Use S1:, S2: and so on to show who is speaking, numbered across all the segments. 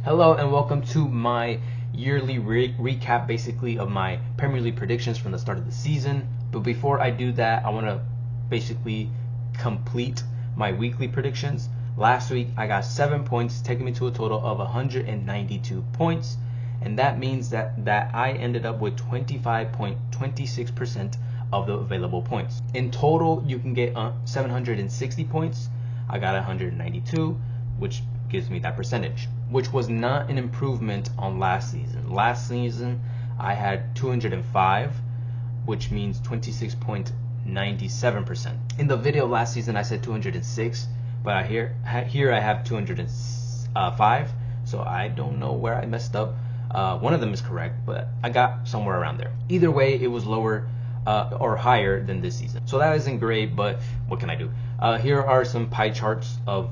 S1: Hello and welcome to my yearly recap basically of my Premier League predictions from the start of the season. But before I do that, I want to basically complete my weekly predictions. Last week I got 7 points, taking me to a total of 192 points. And that means that I ended up with 25.26% of the available points. In total, you can get 760 points. I got 192, which gives me that percentage, which was not an improvement on last season. Last season, I had 205, which means 26.97%. In the video last season, I said 206, but here I have 205, so I don't know where I messed up. One of them is correct, but I got somewhere around there. Either way, it was lower or higher than this season. So that isn't great, but what can I do? Here are some pie charts of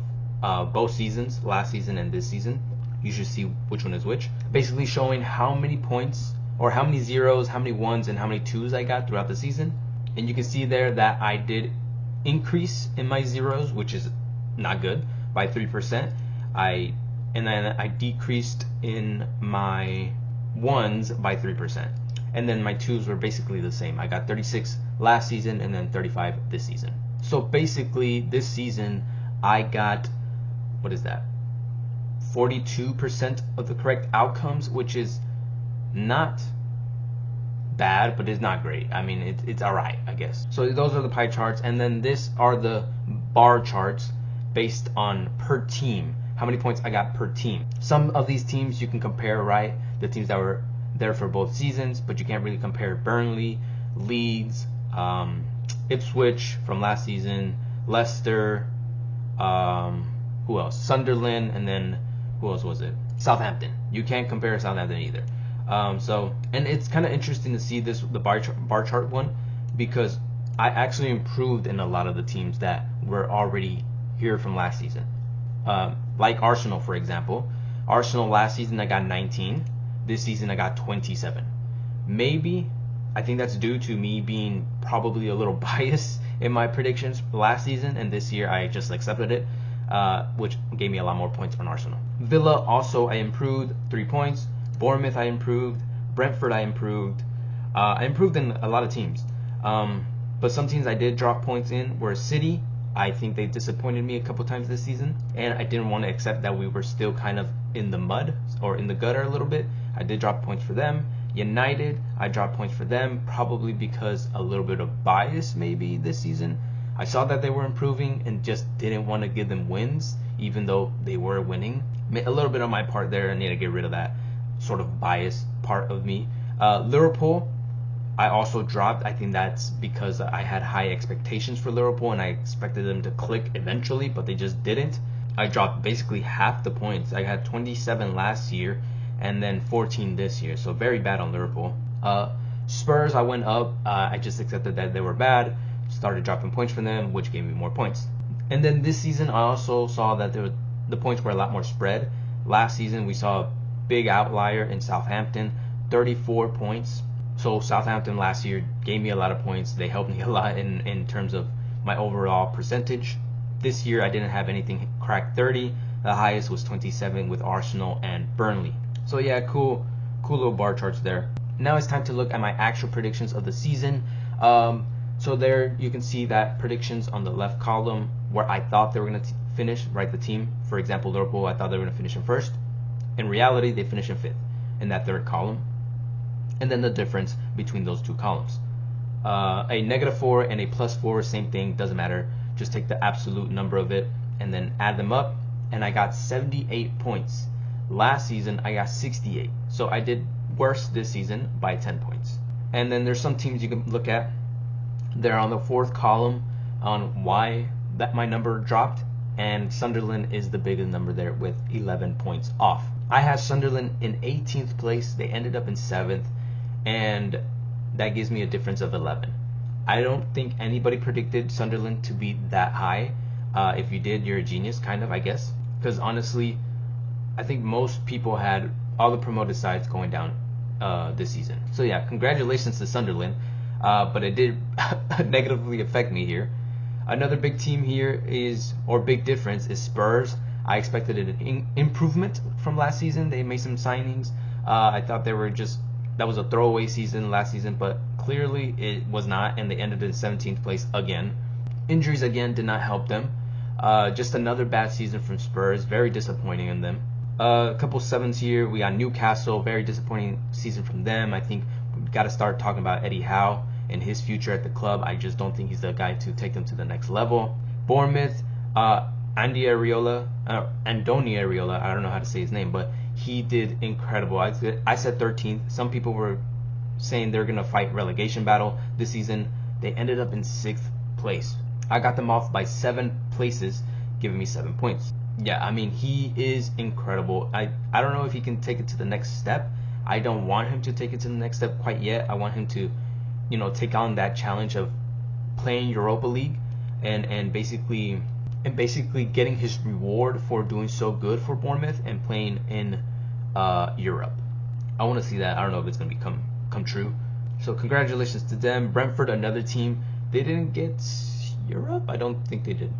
S1: both seasons, last season and this season. You should see which one is which. Basically showing how many points or how many zeros, how many ones, and how many twos I got throughout the season. And you can see there that I did increase in my zeros, which is not good, by 3%. And then I decreased in my ones by 3%. And then my twos were basically the same. I got 36 last season and then 35 this season. So basically this season I got, 42% of the correct outcomes, which is not bad, but it's not great. I mean, it's all right, I guess. So those are the pie charts, and then this are the bar charts based on per team, how many points I got per team. Some of these teams you can compare, right? The teams that were there for both seasons, but you can't really compare Burnley, Leeds, Ipswich from last season, Leicester, who else? Sunderland, and then who else was it? Southampton. You can't compare Southampton either. And it's kind of interesting to see the bar chart one, because I actually improved in a lot of the teams that were already here from last season. Like Arsenal, for example. Arsenal last season I got 19. This season I got 27. Maybe I think that's due to me being probably a little biased in my predictions last season, and this year I just accepted it, which gave me a lot more points on Arsenal. Villa also I improved 3 points. Bournemouth I improved. Brentford I improved. I improved in a lot of teams. But some teams I did drop points in were City. I think they disappointed me a couple times this season, and I didn't want to accept that we were still kind of in the mud or in the gutter a little bit. I did drop points for them. United, I dropped points for them, probably because a little bit of bias maybe this season. I saw that they were improving and just didn't want to give them wins, even though they were winning. A little bit on my part there. I need to get rid of that sort of bias part of me. Liverpool, I also dropped. I think that's because I had high expectations for Liverpool and I expected them to click eventually, but they just didn't. I dropped basically half the points. I had 27 last year and then 14 this year, so very bad on Liverpool. Spurs, I went up. I just accepted that they were bad, started dropping points for them, which gave me more points. And then this season, I also saw that the points were a lot more spread. Last season, we saw a big outlier in Southampton, 34 points. So Southampton last year gave me a lot of points. They helped me a lot in terms of my overall percentage. This year, I didn't have anything crack 30. The highest was 27 with Arsenal and Burnley. So yeah, cool little bar charts there. Now it's time to look at my actual predictions of the season. So there you can see that predictions on the left column where I thought they were going to finish, right? The team, for example, Liverpool, I thought they were going to finish in first. In reality, they finished in fifth in that third column. And then the difference between those two columns. A -4 and a +4, same thing, doesn't matter. Just take the absolute number of it and then add them up. And I got 78 points. Last season, I got 68. So I did worse this season by 10 points. And then there's some teams you can look at. They're on the fourth column on why that my number dropped. And Sunderland is the biggest number there with 11 points off. I have Sunderland in 18th place. They ended up in 7th. And that gives me a difference of 11. I don't think anybody predicted Sunderland to be that high. If you did, you're a genius, kind of, I guess. Because honestly, I think most people had all the promoted sides going down this season. So yeah, congratulations to Sunderland. But it did negatively affect me here. Another big team here is, or big difference, is Spurs. I expected an improvement from last season. They made some signings. I thought that was a throwaway season last season, but clearly it was not, and they ended in 17th place again. Injuries again did not help them. Just another bad season from Spurs. Very disappointing in them. A couple sevens here. We got Newcastle. Very disappointing season from them. I think we've got to start talking about Eddie Howe and his future at the club. I just don't think he's the guy to take them to the next level. Bournemouth, Andoni Iraola, I don't know how to say his name, but he did incredible. I said 13th. Some people were saying they're going to fight relegation battle this season. They ended up in 6th place. I got them off by 7 places, giving me 7 points. Yeah, I mean, he is incredible. I don't know if he can take it to the next step. I don't want him to take it to the next step quite yet. I want him to, take on that challenge of playing Europa League and basically getting his reward for doing so good for Bournemouth and playing in Europe. I want to see that. I don't know if it's going to come true. So congratulations to them. Brentford, another team. They didn't get Europe? I don't think they did.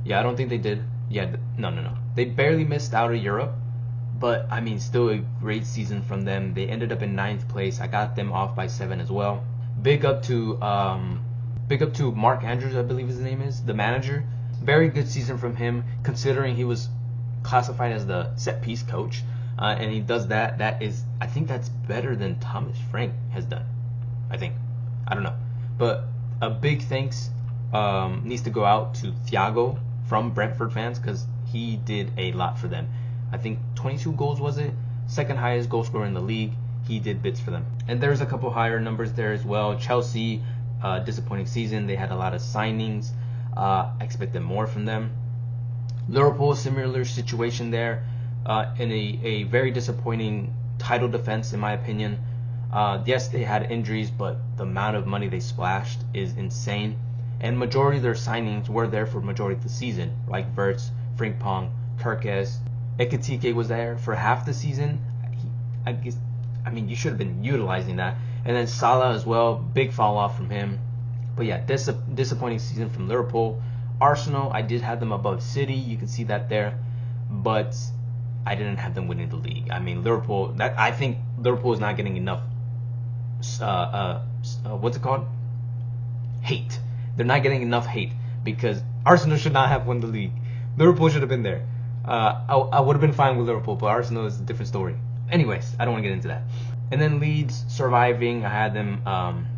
S1: Yeah, I don't think they did. Yeah, no. They barely missed out of Europe. But, I mean, still a great season from them. They ended up in 9th place. I got them off by 7 as well. Big up to Mark Andrews, I believe his name is, the manager. Very good season from him, considering he was classified as the set piece coach. And he does that. I think that's better than Thomas Frank has done. I don't know. But a big thanks needs to go out to Thiago from Brentford fans, because he did a lot for them. I think 22 goals was it? Second highest goal scorer in the league. He did bits for them. And there's a couple higher numbers there as well. Chelsea, disappointing season. They had a lot of signings. I expected more from them. Liverpool, similar situation there. In a very disappointing title defense, in my opinion. Yes, they had injuries, but the amount of money they splashed is insane. And majority of their signings were there for majority of the season, like Verts, Frimpong, Kirkes. Ekitike was there for half the season. You should have been utilizing that. And then Salah as well, big fall off from him. But yeah, disappointing season from Liverpool. Arsenal, I did have them above City. You can see that there. But I didn't have them winning the league. I mean, I think Liverpool is not getting enough, what's it called? Hate. They're not getting enough hate because Arsenal should not have won the league. Liverpool should have been there. I would have been fine with Liverpool, but Arsenal is a different story. Anyways, I don't want to get into that. And then Leeds surviving, I had them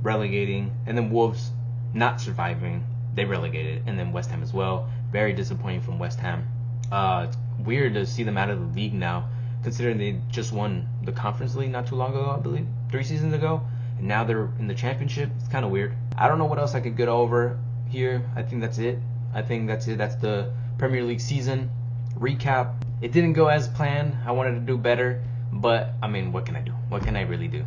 S1: relegating. And then Wolves not surviving, they relegated. And then West Ham as well. Very disappointing from West Ham. It's weird to see them out of the league now, considering they just won the Conference League not too long ago, I believe, 3 seasons ago. And now they're in the Championship. It's kind of weird. I don't know what else I could get over here. I think that's it. That's the Premier League season recap. It didn't go as planned. I wanted to do better. But, I mean, what can I do? What can I really do?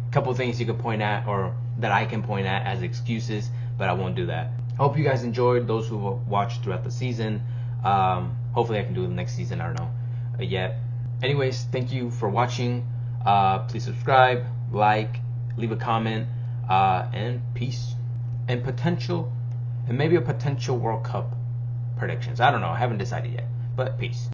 S1: A couple things you could point at, or that I can point at as excuses, but I won't do that. I hope you guys enjoyed, those who watched throughout the season. Hopefully I can do it next season. I don't know yet. Anyways, thank you for watching. Please subscribe, like, leave a comment, and peace. And maybe a potential World Cup predictions. I don't know. I haven't decided yet. But peace.